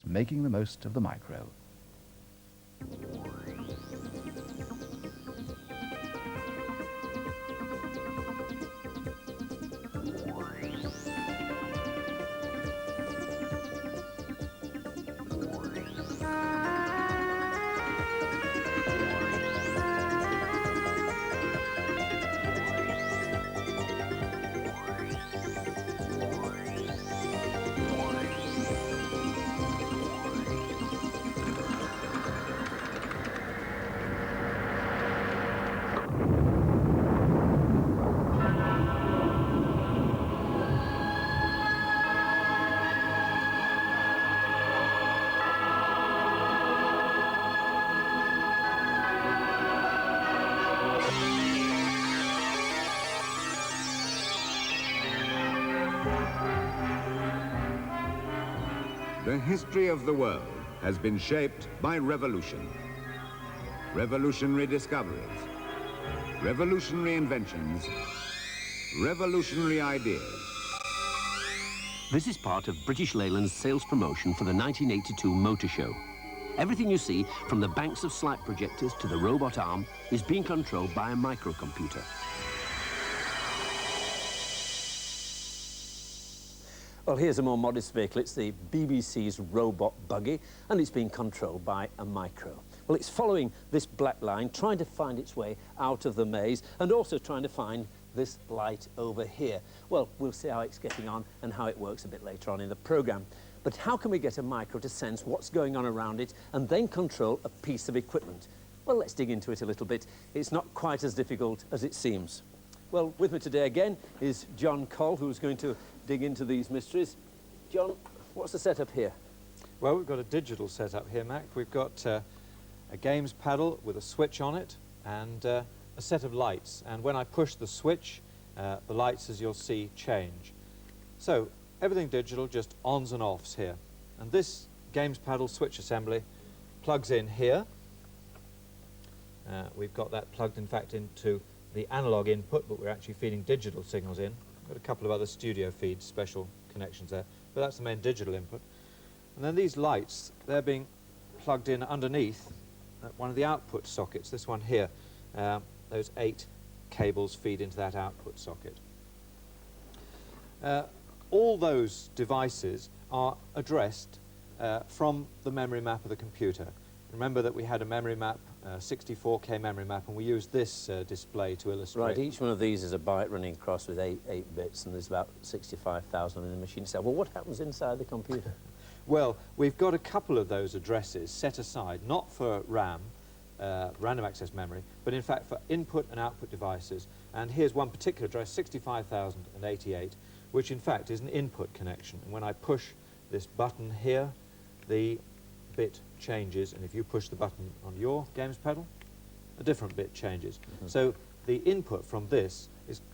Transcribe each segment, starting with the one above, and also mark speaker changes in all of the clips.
Speaker 1: making the most of the micro.
Speaker 2: The history of the world has been shaped by revolution. Revolutionary discoveries, revolutionary inventions, revolutionary ideas.
Speaker 3: This is part of British Leyland's sales promotion for the 1982 Motor Show. Everything you see, from the banks of slight projectors to the robot arm, is being controlled by a microcomputer.
Speaker 4: Well, here's a more modest vehicle. It's the BBC's robot Buggy, and it's being controlled by a micro. Well, it's following this black line, trying to find its way out of the maze, and also trying to find this light over here. Well, we'll see how it's getting on and how it works a bit later on in the programme. But how can we get a micro to sense what's going on around it and then control a piece of equipment? Well, let's dig into it a little bit. It's not quite as difficult as it seems. Well, with me today again is John Coll, who's going to dig into these mysteries. John, what's the setup here?
Speaker 5: Well, we've got a digital setup here, Mac. We've got a games paddle with a switch on it and a set of lights. And when I push the switch, the lights, as you'll see, change. So everything digital, just ons and offs here. And this games paddle switch assembly plugs in here. We've got that plugged, in fact, into the analog input, but we're actually feeding digital signals in. Got a couple of other studio feeds, special connections there, but that's the main digital input. And then these lights, they're being plugged in underneath one of the output sockets, this one here. Those 8 cables feed into that output socket. All those devices are addressed from the memory map of the computer. Remember that we had a memory map, 64K memory map, and we used this display to illustrate.
Speaker 4: Right, each one of these is a byte running across with 8 bits, and there's about 65,000 in the machine itself. Well, what happens inside the computer?
Speaker 5: Well, we've got a couple of those addresses set aside, not for RAM, random access memory, but in fact for input and output devices. And here's one particular address, 65,088, which in fact is an input connection. And when I push this button here, the bit changes, and if you push the button on your games pedal, a different bit changes. So the input from this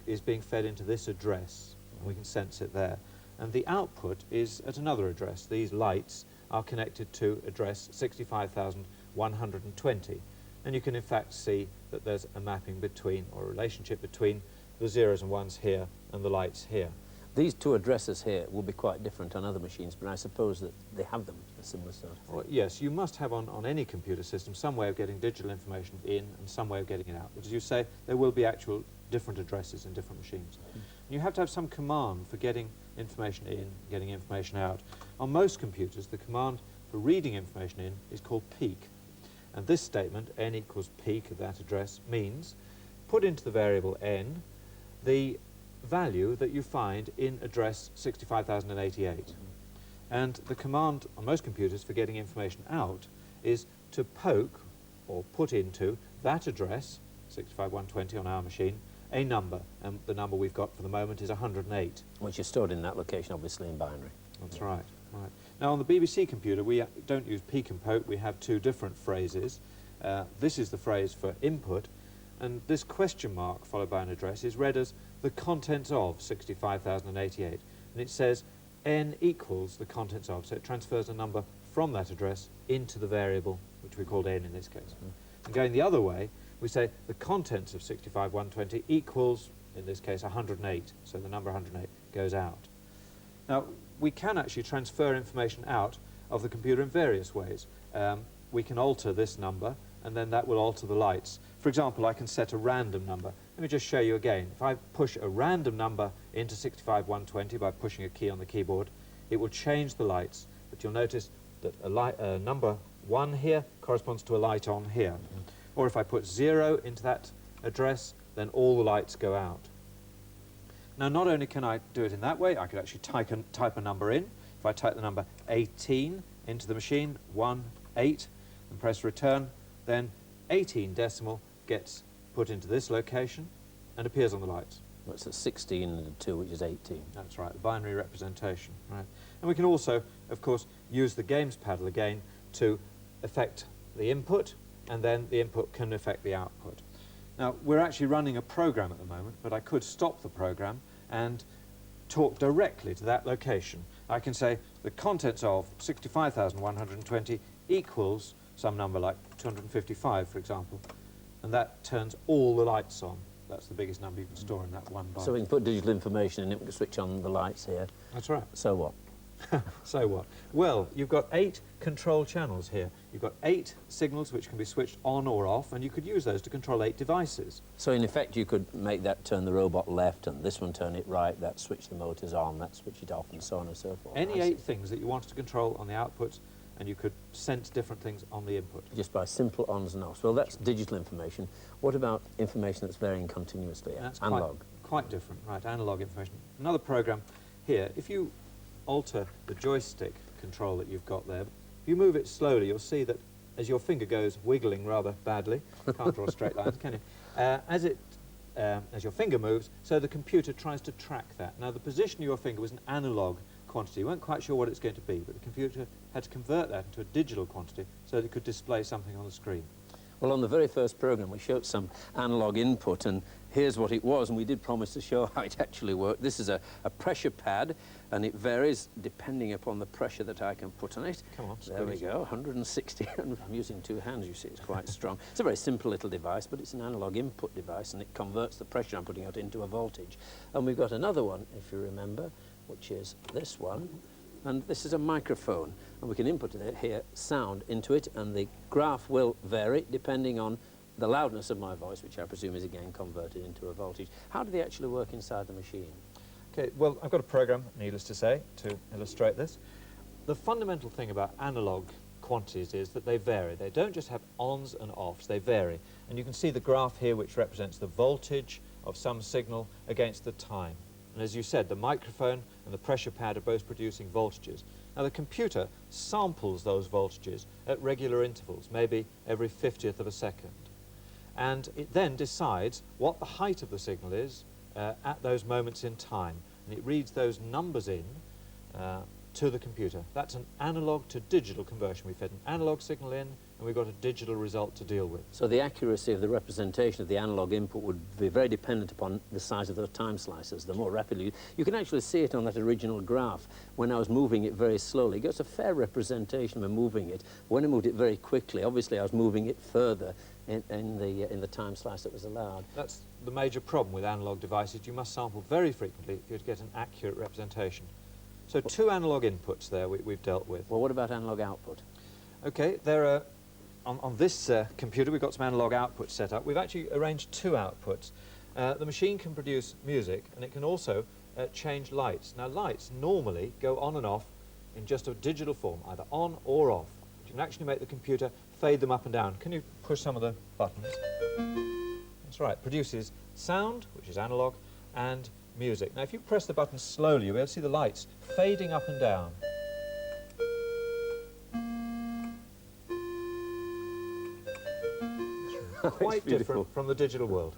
Speaker 5: is being fed into this address, and we can sense it there. And the output is at another address. These lights are connected to address 65,120. And you can in fact see that there's a mapping between, or a relationship between, the zeros and ones here and the lights here.
Speaker 4: These two addresses here will be quite different on other machines, but I suppose that they have them, a similar sort of thing.
Speaker 5: Well, yes, you must have on any computer system some way of getting digital information in and some way of getting it out. But as you say, there will be actual different addresses in different machines. And you have to have some command for getting information in, getting information out. On most computers, the command for reading information in is called peek. And this statement, n equals peek of that address, means put into the variable n the value that you find in address 65,088. And the command on most computers for getting information out is to poke or put into that address, 65,120 on our machine, a number. And the number we've got for the moment is 108.
Speaker 4: Which is stored in that location, obviously, in binary.
Speaker 5: That's right. Now, on the BBC computer, we don't use peek and poke. We have 2 different phrases. This is the phrase for input, and this question mark followed by an address is read as the contents of 65,088. And it says n equals the contents of, so it transfers a number from that address into the variable, which we called n in this case. And going the other way, we say the contents of 65,120 equals, in this case, 108, so the number 108 goes out. Now, we can actually transfer information out of the computer in various ways. We can alter this number, and then that will alter the lights. For example, I can set a random number. Let me just show you again. If I push a random number into 65120 by pushing a key on the keyboard, it will change the lights. But you'll notice that a number 1 here corresponds to a light on here. Or if I put 0 into that address, then all the lights go out. Now, not only can I do it in that way, I could actually type a number in. If I type the number 18 into the machine, 18, and press return, then 18 decimal gets put into this location and appears on the lights.
Speaker 4: Well, it's a 16 and a 2, which is 18.
Speaker 5: That's right, the binary representation. Right. And we can also, of course, use the games paddle again to affect the input, and then the input can affect the output. Now, we're actually running a program at the moment, but I could stop the program and talk directly to that location. I can say the contents of 65,120 equals some number like 255, for example, and that turns all the lights on. That's the biggest number you can store in that one byte.
Speaker 4: So we can put digital information in it, we can switch on the lights here.
Speaker 5: That's right.
Speaker 4: So what?
Speaker 5: So what? Well, you've got 8 control channels here. You've got 8 signals which can be switched on or off, and you could use those to control 8 devices.
Speaker 4: So in effect you could make that turn the robot left and this one turn it right, that switch the motors on, that switch it off, and so on and so forth.
Speaker 5: Any 8 things that you wanted to control on the outputs, and you could sense different things on the input.
Speaker 4: Just by simple ons and offs. Well, that's digital information. What about information that's varying continuously?
Speaker 5: That's
Speaker 4: analog.
Speaker 5: Quite different, right, analog information. Another program here, if you alter the joystick control that you've got there, if you move it slowly, you'll see that as your finger goes wiggling rather badly, can't draw straight lines, can you? As your finger moves, so the computer tries to track that. Now, the position of your finger was an analog quantity. You weren't quite sure what it's going to be, but the computer had to convert that into a digital quantity so that it could display something on the screen.
Speaker 4: Well, on the very first program, we showed some analog input, and here's what it was, and we did promise to show how it actually worked. This is a pressure pad, and it varies depending upon the pressure that I can put on it.
Speaker 5: Come on,
Speaker 4: there we go, 160. I'm using 2 hands, you see, it's quite strong. It's a very simple little device, but it's an analog input device, and it converts the pressure I'm putting out into a voltage. And we've got another one, if you remember, which is this one. And this is a microphone, and we can input it here, sound into it, and the graph will vary depending on the loudness of my voice, which I presume is again converted into a voltage. How do they actually work inside the machine?
Speaker 5: Okay, well, I've got a program, needless to say, to illustrate this. The fundamental thing about analog quantities is that they vary. They don't just have ons and offs, they vary. And you can see the graph here, which represents the voltage of some signal against the time. And as you said, the microphone and the pressure pad are both producing voltages. Now, the computer samples those voltages at regular intervals, maybe every 50th of a second. And it then decides what the height of the signal is at those moments in time. And it reads those numbers in to the computer. That's an analog to digital conversion. We fed an analog signal in, and we've got a digital result to deal with.
Speaker 4: So the accuracy of the representation of the analog input would be very dependent upon the size of those time slices. The more rapidly you can actually see it on that original graph. When I was moving it very slowly, it gets a fair representation of moving it. When I moved it very quickly, obviously I was moving it further in the time slice that was allowed.
Speaker 5: That's the major problem with analog devices. You must sample very frequently if you're to get an accurate representation. So 2 analog inputs there we've dealt with.
Speaker 4: Well, what about analog output?
Speaker 5: Okay, there are, on this computer, we've got some analog outputs set up. We've actually arranged 2 outputs. The machine can produce music, and it can also change lights. Now, lights normally go on and off in just a digital form, either on or off. But you can actually make the computer fade them up and down. Can you push some of the buttons? That's right, it produces sound, which is analog, and music. Now, if you press the button slowly, you'll be able to see the lights fading up and down. Quite different from the digital world.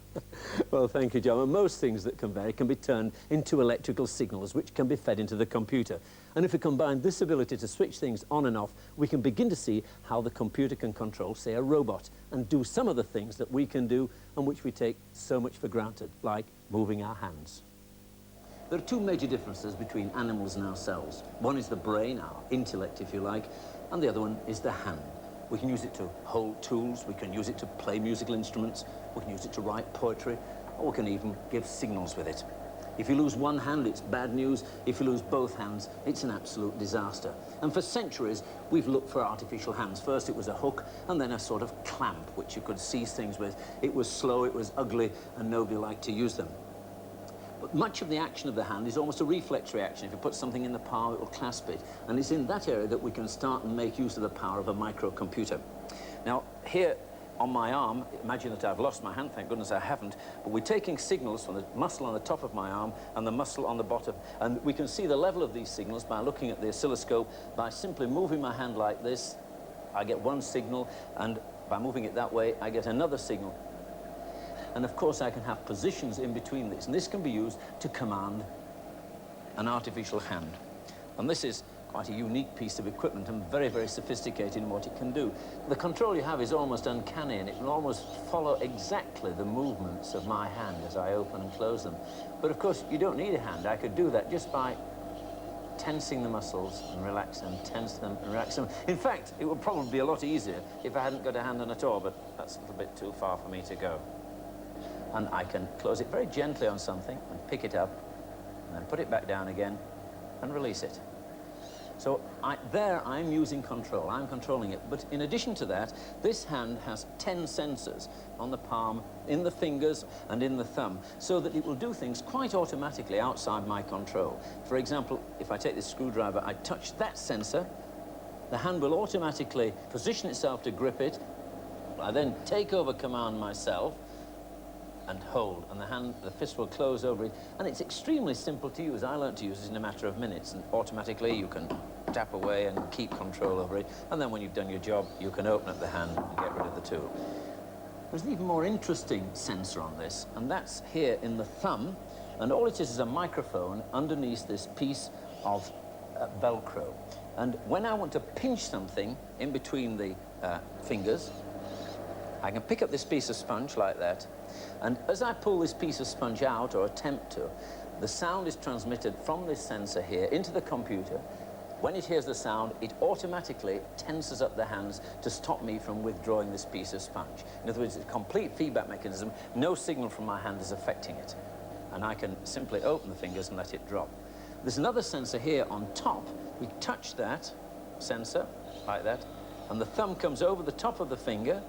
Speaker 4: Well, thank you, John. And most things that can vary can be turned into electrical signals, which can be fed into the computer. And if we combine this ability to switch things on and off, we can begin to see how the computer can control, say, a robot, and do some of the things that we can do and which we take so much for granted, like moving our hands. There are 2 major differences between animals and ourselves. One is the brain, our intellect, if you like, and the other one is the hand. We can use it to hold tools, we can use it to play musical instruments, we can use it to write poetry, or we can even give signals with it. If you lose one hand, it's bad news. If you lose both hands, it's an absolute disaster. And for centuries, we've looked for artificial hands. First, it was a hook, and then a sort of clamp, which you could seize things with. It was slow, it was ugly, and nobody liked to use them. But much of the action of the hand is almost a reflex reaction. If you put something in the palm, it will clasp it. And it's in that area that we can start and make use of the power of a microcomputer. Now, here, on my arm, imagine that I've lost my hand, thank goodness I haven't, but we're taking signals from the muscle on the top of my arm and the muscle on the bottom, and we can see the level of these signals by looking at the oscilloscope. By simply moving my hand like this, I get one signal, and by moving it that way, I get another signal. And of course, I can have positions in between this, and this can be used to command an artificial hand. And this is quite a unique piece of equipment and very, very sophisticated in what it can do. The control you have is almost uncanny, and it will almost follow exactly the movements of my hand as I open and close them. But of course, you don't need a hand. I could do that just by tensing the muscles and relax them, tense them and relax them. In fact, it would probably be a lot easier if I hadn't got a hand on at all, but that's a little bit too far for me to go. And I can close it very gently on something and pick it up, and then put it back down again and release it. So there I'm using control, I'm controlling it. But in addition to that, this hand has 10 sensors on the palm, in the fingers and in the thumb, so that it will do things quite automatically outside my control. For example, if I take this screwdriver, I touch that sensor, the hand will automatically position itself to grip it. I then take over command myself and hold, and the fist will close over it, and it's extremely simple to use. I learned to use it in a matter of minutes, and automatically you can tap away and keep control over it, and then when you've done your job, you can open up the hand and get rid of the tool. There's an even more interesting sensor on this, and that's here in the thumb, and all it is a microphone underneath this piece of Velcro. And when I want to pinch something in between the fingers, I can pick up this piece of sponge like that, and as I pull this piece of sponge out, or attempt to, the sound is transmitted from this sensor here into the computer. When it hears the sound, it automatically tenses up the hands to stop me from withdrawing this piece of sponge. In other words, it's a complete feedback mechanism. No signal from my hand is affecting it. And I can simply open the fingers and let it drop. There's another sensor here on top. We touch that sensor like that, and the thumb comes over the top of the finger,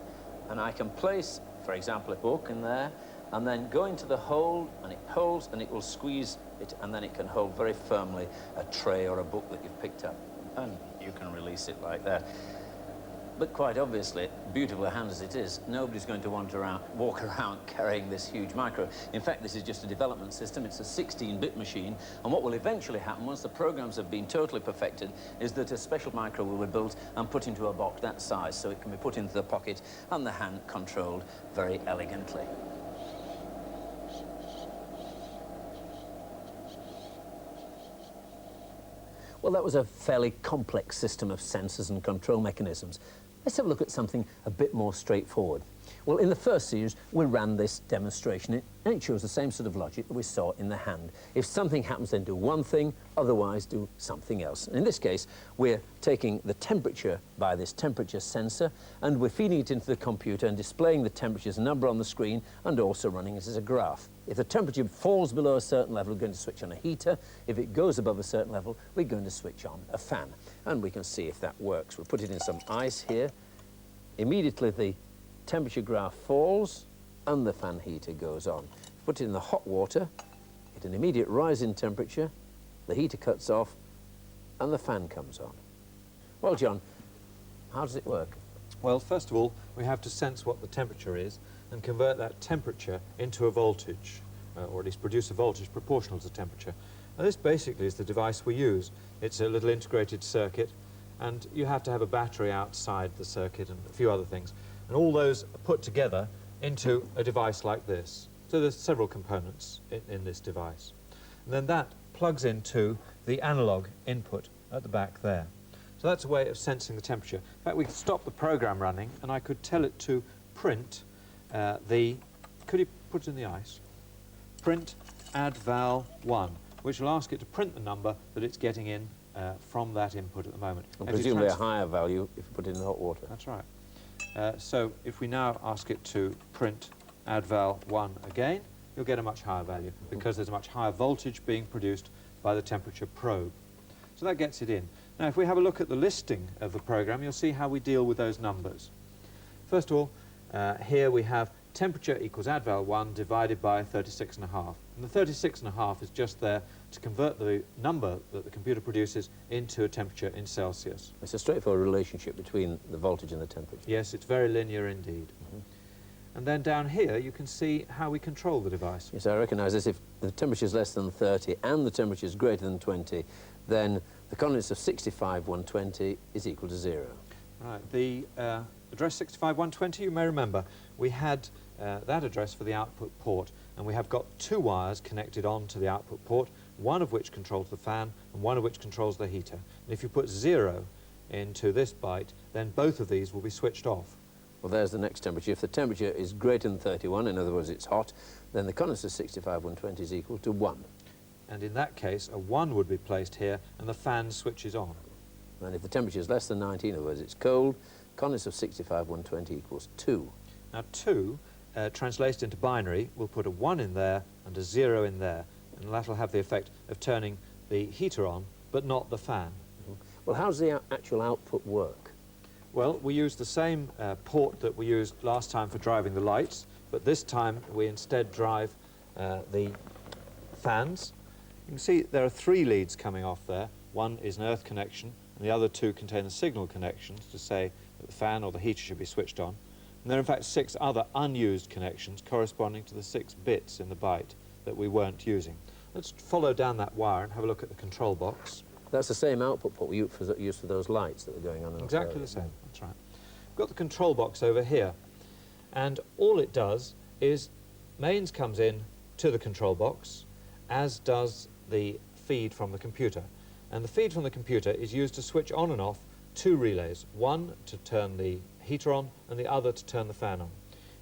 Speaker 4: and I can place, for example, a book in there, and then go into the hold, and it holds, and it will squeeze it, and then it can hold very firmly a tray or a book that you've picked up, and you can release it like that. But quite obviously, beautiful a hand as it is, nobody's going to want to walk around carrying this huge micro. In fact, this is just a development system. It's a 16-bit machine, and what will eventually happen once the programs have been totally perfected is that a special micro will be built and put into a box that size, so it can be put into the pocket and the hand controlled very elegantly. Well, that was a fairly complex system of sensors and control mechanisms. Let's have a look at something a bit more straightforward. Well, in the first series, we ran this demonstration, and it shows the same sort of logic that we saw in the hand. If something happens, then do one thing, otherwise do something else. And in this case, we're taking the temperature by this temperature sensor, and we're feeding it into the computer and displaying the temperature's number on the screen, and also running it as a graph. If the temperature falls below a certain level, we're going to switch on a heater. If it goes above a certain level, we're going to switch on a fan. And we can see if that works. We'll put it in some ice here. Immediately, the temperature graph falls and the fan heater goes on. Put it in the hot water, get an immediate rise in temperature, the heater cuts off, and the fan comes on. Well, John, how does it work?
Speaker 5: Well, first of all, we have to sense what the temperature is and convert that temperature into a voltage, or at least produce a voltage proportional to temperature. Now, this basically is the device we use. It's a little integrated circuit, and you have to have a battery outside the circuit and a few other things. And all those are put together into a device like this. So there's several components in this device. And then that plugs into the analog input at the back there. So that's a way of sensing the temperature. In fact, we could stop the program running, and I could tell it to print could you put it in the ice? Print add val 1, which will ask it to print the number that it's getting in from that input at the moment.
Speaker 4: And presumably a higher value if you put it in the hot water.
Speaker 5: That's right. So if we now ask it to print add val 1 again, you'll get a much higher value because there's a much higher voltage being produced by the temperature probe. So that gets it in. Now, if we have a look at the listing of the program, you'll see how we deal with those numbers. First of all, here we have temperature equals adval1 divided by 36.5. And the 36.5 is just there to convert the number that the computer produces into a temperature in Celsius.
Speaker 4: It's a straightforward relationship between the voltage and the temperature.
Speaker 5: Yes, it's very linear indeed. And then down here you can see how we control the device.
Speaker 4: Yes, I recognise this. If the temperature is less than 30 and the temperature is greater than 20, then the coordinates of 65,120 is equal to 0.
Speaker 5: Right, the address 65,120, you may remember, we had that address for the output port, and we have got two wires connected onto the output port, one of which controls the fan and one of which controls the heater. And if you put 0 into this byte, then both of these will be switched off.
Speaker 4: Well, there's the next temperature. If the temperature is greater than 31, in other words, it's hot, then the coordinates of 65,120 is equal to 1.
Speaker 5: And in that case, a 1 would be placed here, and the fan switches on.
Speaker 4: And if the temperature is less than 90, in other words, it's cold, coordinates of 65,120 equals 2.
Speaker 5: Now 2, translated into binary, we'll put a 1 in there and a 0 in there, and that'll have the effect of turning the heater on, but not the fan.
Speaker 4: Well, how does the actual output work?
Speaker 5: Well, we use the same port that we used last time for driving the lights, but this time we instead drive the fans. You can see there are 3 leads coming off there. One is an earth connection, and the other 2 contain the signal connections to say that the fan or the heater should be switched on. And there are in fact 6 other unused connections corresponding to the 6 bits in the byte that we weren't using. Let's follow down that wire and have a look at the control box.
Speaker 4: That's the same output port we used for those lights that were going on.
Speaker 5: Exactly the same, that's right. We've got the control box over here, and all it does is mains comes in to the control box, as does the feed from the computer. And the feed from the computer is used to switch on and off 2 relays, one to turn the heater on and the other to turn the fan on.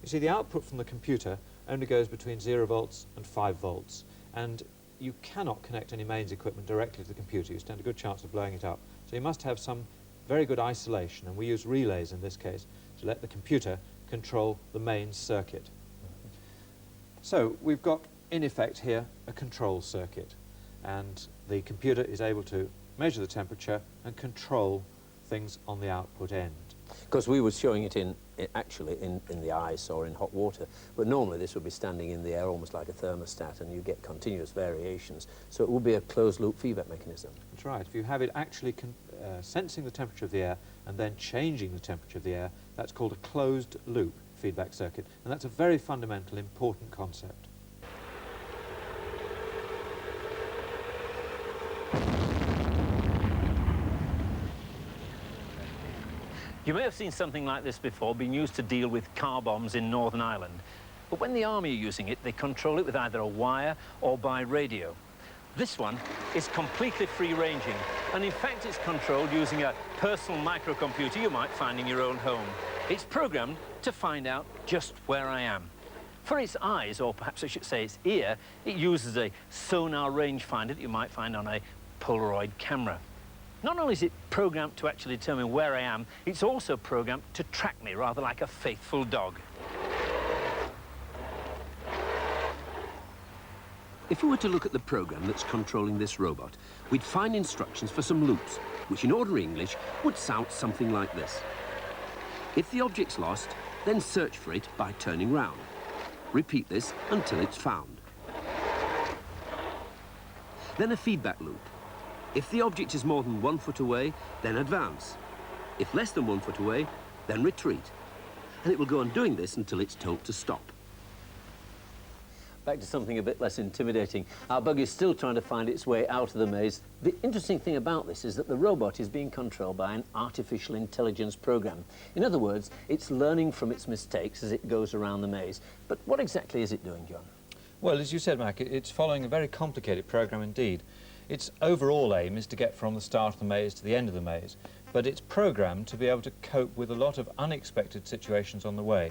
Speaker 5: You see, the output from the computer only goes between 0 volts and 5 volts, and you cannot connect any mains equipment directly to the computer. You stand a good chance of blowing it up. So you must have some very good isolation, and we use relays in this case to let the computer control the mains circuit. So we've got, in effect here, a control circuit, and the computer is able to measure the temperature and control things on the output end.
Speaker 4: Because we were showing it actually in the ice or in hot water, but normally this would be standing in the air almost like a thermostat, and you get continuous variations. So it would be a closed-loop feedback mechanism.
Speaker 5: That's right. If you have it actually sensing the temperature of the air and then changing the temperature of the air, that's called a closed-loop feedback circuit, and that's a very fundamental, important concept.
Speaker 6: You may have seen something like this before being used to deal with car bombs in Northern Ireland. But when the army are using it, they control it with either a wire or by radio. This one is completely free-ranging, and in fact it's controlled using a personal microcomputer you might find in your own home. It's programmed to find out just where I am. For its eyes, or perhaps I should say its ear, it uses a sonar rangefinder that you might find on a Polaroid camera. Not only is it programmed to actually determine where I am, it's also programmed to track me, rather like a faithful dog.
Speaker 3: If we were to look at the program that's controlling this robot, we'd find instructions for some loops, which in ordinary English would sound something like this. If the object's lost, then search for it by turning round. Repeat this until it's found. Then a feedback loop. If the object is more than 1 foot away, then advance. If less than 1 foot away, then retreat. And it will go on doing this until it's told to stop.
Speaker 4: Back to something a bit less intimidating. Our buggy is still trying to find its way out of the maze. The interesting thing about this is that the robot is being controlled by an artificial intelligence program. In other words, it's learning from its mistakes as it goes around the maze. But what exactly is it doing, John?
Speaker 5: Well, as you said, Mac, it's following a very complicated program indeed. Its overall aim is to get from the start of the maze to the end of the maze, but it's programmed to be able to cope with a lot of unexpected situations on the way.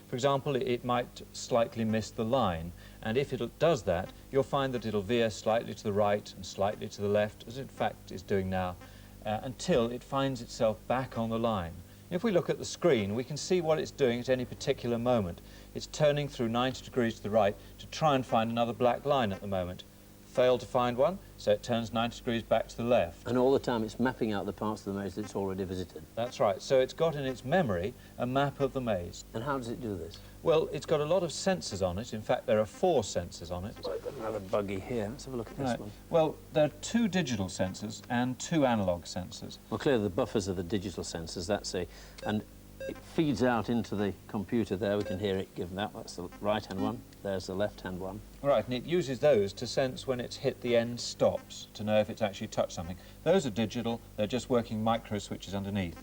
Speaker 5: For example, it might slightly miss the line, and if it does that, you'll find that it'll veer slightly to the right and slightly to the left, as it in fact is doing now, until it finds itself back on the line. If we look at the screen, we can see what it's doing at any particular moment. It's turning through 90 degrees to the right to try and find another black line at the moment. Failed to find one, so it turns 90 degrees back to the left.
Speaker 4: And all the time it's mapping out the parts of the maze that it's already visited.
Speaker 5: That's right. So it's got in its memory a map of the maze.
Speaker 4: And how does it do this?
Speaker 5: Well, it's got a lot of sensors on it. In fact, there are 4 sensors on it.
Speaker 4: So I've got another buggy here. Let's have a look at this one.
Speaker 5: Well, there are 2 digital sensors and 2 analog sensors.
Speaker 4: Well, clearly the buffers are the digital sensors, that's it. And it feeds out into the computer there. We can hear it give that. That's the right-hand one. There's the left-hand one.
Speaker 5: Right, and it uses those to sense when it's hit the end stops to know if it's actually touched something. Those are digital. They're just working micro switches underneath.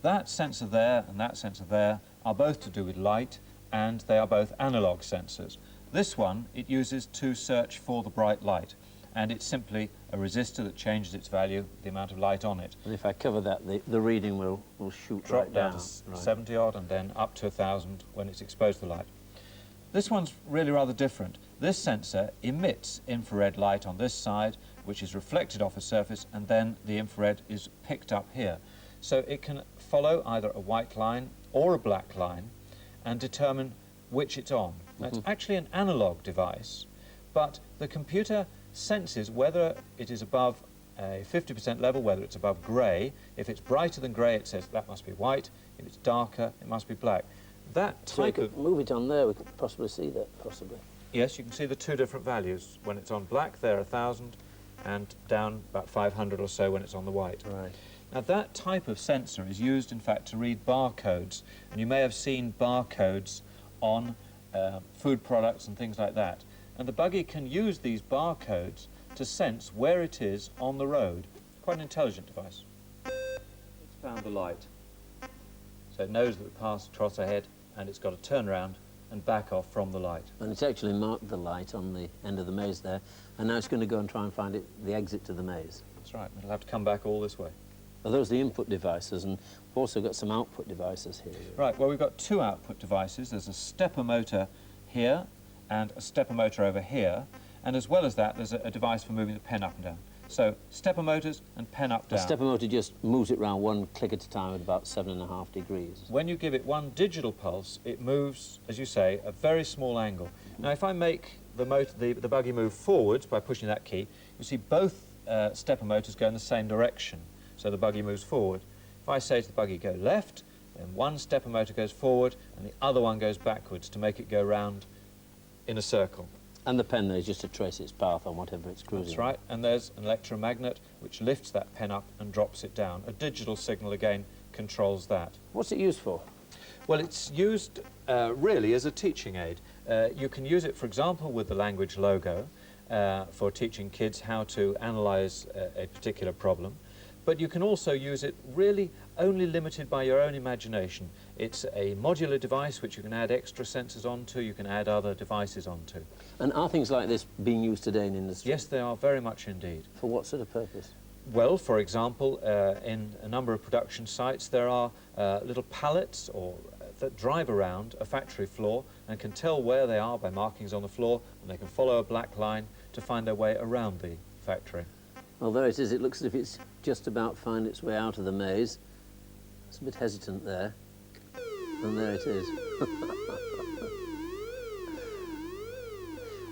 Speaker 5: That sensor there and that sensor there are both to do with light, and they are both analog sensors. This one, it uses to search for the bright light, and it's simply a resistor that changes its value, the amount of light on it.
Speaker 4: And if I cover that, the reading will shoot
Speaker 5: Drop
Speaker 4: right
Speaker 5: down
Speaker 4: down.
Speaker 5: to 70 odd and then up to 1,000 when it's exposed to the light. This one's really rather different. This sensor emits infrared light on this side, which is reflected off a surface, and then the infrared is picked up here. So it can follow either a white line or a black line and determine which it's on. Now, it's actually an analog device, but the computer senses whether it is above a 50% level, whether it's above grey. If it's brighter than grey, it says that must be white. If it's darker, it must be black. That
Speaker 4: So we
Speaker 5: type
Speaker 4: could
Speaker 5: of...
Speaker 4: move it on there, we could possibly see that, possibly.
Speaker 5: Yes, you can see the 2 different values. When it's on black, they're 1,000, and down about 500 or so when it's on the white.
Speaker 4: Right.
Speaker 5: Now, that type of sensor is used, in fact, to read barcodes, and you may have seen barcodes on food products and things like that. And the buggy can use these barcodes to sense where it is on the road. Quite an intelligent device. It's found the light. So it knows that the path across ahead, and it's got to turn around and back off from the light.
Speaker 4: And it's actually marked the light on the end of the maze there, and now it's going to go and try and find the exit to the maze.
Speaker 5: That's right. It'll have to come back all this way.
Speaker 4: Well, those are the input devices, and we've also got some output devices here.
Speaker 5: Right, well, we've got 2 output devices. There's a stepper motor here and a stepper motor over here, and as well as that, there's a device for moving the pen up and down. So, stepper motors and pen up,
Speaker 4: The
Speaker 5: down.
Speaker 4: stepper motor just moves it round one click at a time at about 7.5 degrees.
Speaker 5: When you give it one digital pulse, it moves, as you say, a very small angle. Now, if I make the buggy move forwards by pushing that key, you see both stepper motors go in the same direction. So the buggy moves forward. If I say to the buggy, go left, then one stepper motor goes forward and the other one goes backwards to make it go round in a circle.
Speaker 4: And the pen there is just to trace its path on whatever it's cruising.
Speaker 5: That's right, and there's an electromagnet which lifts that pen up and drops it down. A digital signal, again, controls that.
Speaker 4: What's it used for?
Speaker 5: Well, it's used really as a teaching aid. You can use it, for example, with the language logo for teaching kids how to analyse a particular problem. But you can also use it really only limited by your own imagination. It's a modular device which you can add extra sensors onto, you can add other devices onto.
Speaker 4: And are things like this being used today in industry?
Speaker 5: Yes, they are very much indeed.
Speaker 4: For what sort of purpose?
Speaker 5: Well, for example, in a number of production sites there are little pallets that drive around a factory floor and can tell where they are by markings on the floor, and they can follow a black line to find their way around the factory.
Speaker 4: Well, there it is. It looks as if it's just about find its way out of the maze. It's a bit hesitant there. And there it is.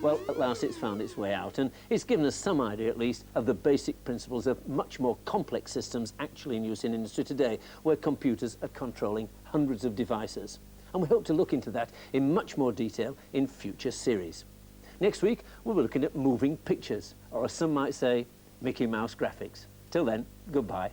Speaker 4: Well, at last it's found its way out, and it's given us some idea, at least, of the basic principles of much more complex systems actually in use in industry today, where computers are controlling hundreds of devices. And we hope to look into that in much more detail in future series. Next week, we'll be looking at moving pictures, or as some might say, Mickey Mouse graphics. Till then, goodbye.